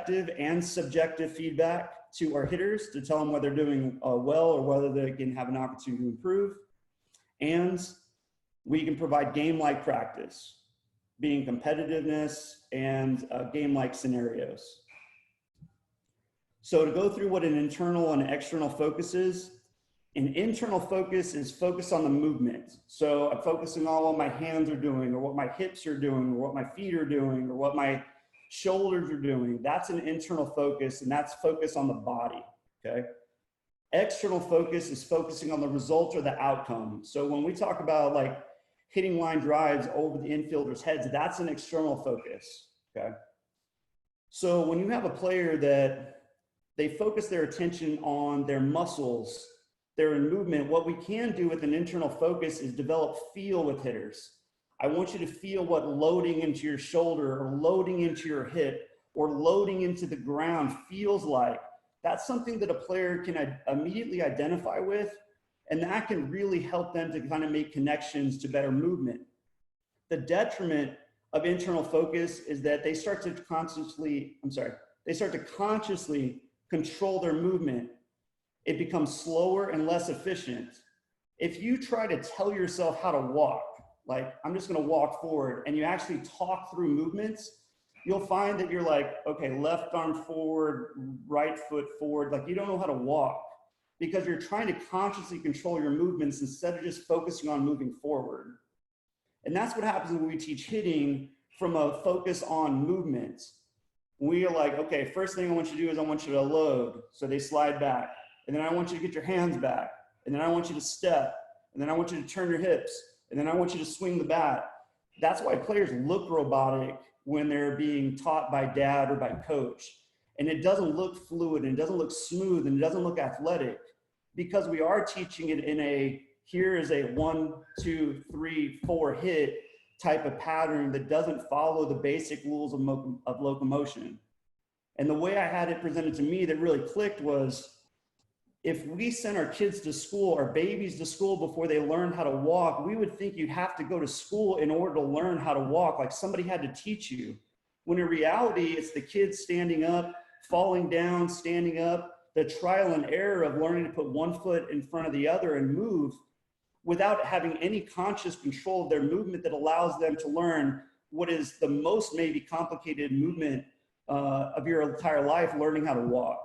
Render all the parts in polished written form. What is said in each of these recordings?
objective and subjective feedback to our hitters to tell them whether they're doing well or whether they can have an opportunity to improve. And we can provide game-like practice, being competitiveness and game-like scenarios. So to go through what an internal and external focus is, an internal focus is focused on the movement. So I'm focusing on what my hands are doing, or what my hips are doing, or what my feet are doing, or what my shoulders are doing. That's an internal focus, and that's focus on the body, okay? External focus is focusing on the result or the outcome. So when we talk about like hitting line drives over the infielders' heads, that's an external focus, okay? So when you have a player that they focus their attention on their muscles, their movement, what we can do with an internal focus is develop feel with hitters. I want you to feel what loading into your shoulder or loading into your hip or loading into the ground feels like. That's something that a player can immediately identify with, and that can really help them to kind of make connections to better movement. The detriment of internal focus is that they start to consciously control their movement. It becomes slower and less efficient. If you try to tell yourself how to walk, like I'm just gonna walk forward, and you actually talk through movements, you'll find that you're like, okay, left arm forward, right foot forward, like you don't know how to walk because you're trying to consciously control your movements instead of just focusing on moving forward. And that's what happens when we teach hitting from a focus on movements. We are like, okay, first thing I want you to do is I want you to load. So they slide back. And then I want you to get your hands back. And then I want you to step. And then I want you to turn your hips. And then I want you to swing the bat. That's why players look robotic when they're being taught by dad or by coach. And it doesn't look fluid, and it doesn't look smooth, and it doesn't look athletic, because we are teaching it in a, here is a 1, 2, 3, 4 hit type of pattern that doesn't follow the basic rules of locomotion. And the way I had it presented to me that really clicked was, if we sent our kids to school, our babies to school before they learned how to walk, we would think you'd have to go to school in order to learn how to walk, like somebody had to teach you. When in reality, it's the kids standing up, falling down, standing up, the trial and error of learning to put one foot in front of the other and move without having any conscious control of their movement that allows them to learn what is the most maybe complicated movement of your entire life, learning how to walk.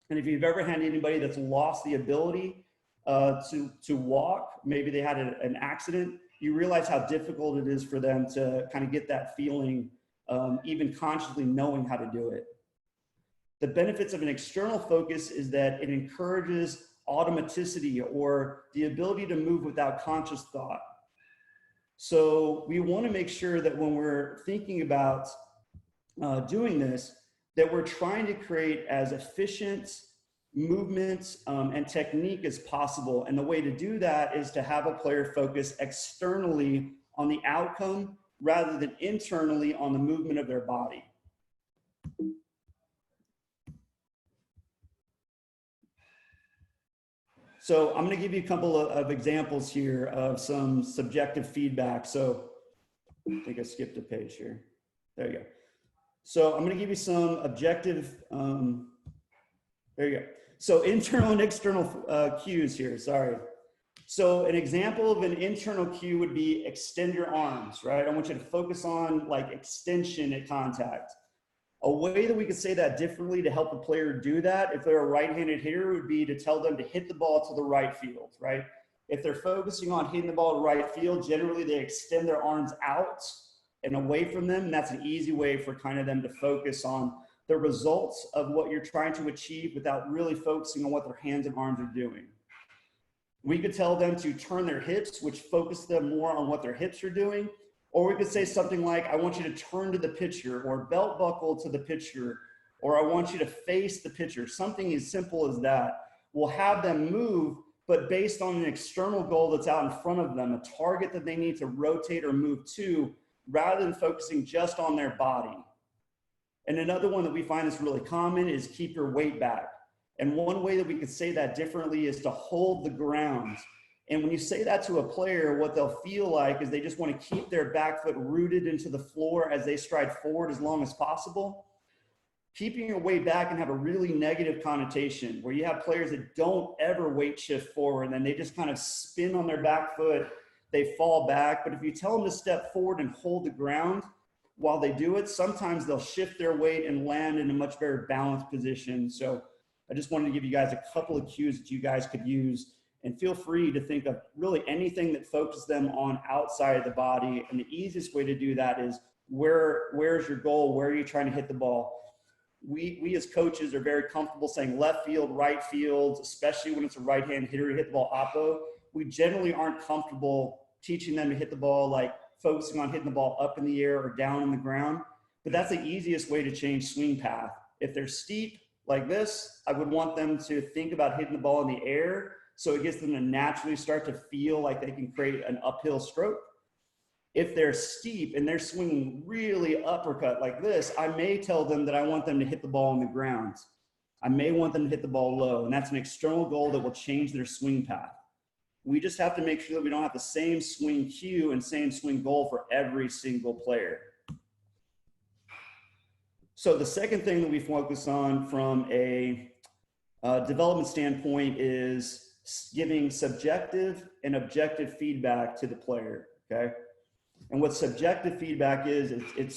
And if you've ever had anybody that's lost the ability to walk, maybe they had an accident, you realize how difficult it is for them to kind of get that feeling, even consciously knowing how to do it. The benefits of an external focus is that it encourages automaticity, or the ability to move without conscious thought. So we want to make sure that when we're thinking about doing this, that we're trying to create as efficient movements and technique as possible. And the way to do that is to have a player focus externally on the outcome rather than internally on the movement of their body. So I'm going to give you a couple of examples here of some subjective feedback. So I think I skipped a page here. There you go. So I'm going to give you some objective, there you go. So internal and external cues here, sorry. So an example of an internal cue would be extend your arms, right? I want you to focus on like extension at contact. A way that we could say that differently to help a player do that, if they're a right-handed hitter, would be to tell them to hit the ball to the right field, right? If they're focusing on hitting the ball to right field, generally they extend their arms out and away from them. And that's an easy way for kind of them to focus on the results of what you're trying to achieve without really focusing on what their hands and arms are doing. We could tell them to turn their hips, which focus them more on what their hips are doing. Or we could say something like, I want you to turn to the pitcher, or belt buckle to the pitcher, or I want you to face the pitcher. Something as simple as that will have them move, but based on an external goal that's out in front of them, a target that they need to rotate or move to, rather than focusing just on their body. And another one that we find is really common is keep your weight back. And one way that we could say that differently is to hold the ground. And when you say that to a player, what they'll feel like is they just want to keep their back foot rooted into the floor as they stride forward as long as possible. keeping your weight back can have a really negative connotation where you have players that don't ever weight shift forward and then they just kind of spin on their back foot, they fall back. But if you tell them to step forward and hold the ground while they do it, sometimes they'll shift their weight and land in a much better balanced position. So I just wanted to give you guys a couple of cues that you guys could use, and feel free to think of really anything that focuses them on outside of the body. And the easiest way to do that is where's your goal? Where are you trying to hit the ball? We as coaches are very comfortable saying left field, right field, especially when it's a right-hand hitter, you hit the ball oppo. We generally aren't comfortable teaching them to hit the ball, like focusing on hitting the ball up in the air or down on the ground. But that's the easiest way to change swing path. If they're steep like this, I would want them to think about hitting the ball in the air so it gets them to naturally start to feel like they can create an uphill stroke. If they're steep and they're swinging really uppercut like this, I may tell them that I want them to hit the ball on the ground. I may want them to hit the ball low, and that's an external goal that will change their swing path. We just have to make sure that we don't have the same swing cue and same swing goal for every single player. So the second thing that we focus on from a development standpoint is giving subjective and objective feedback to the player, okay? And what subjective feedback is, it's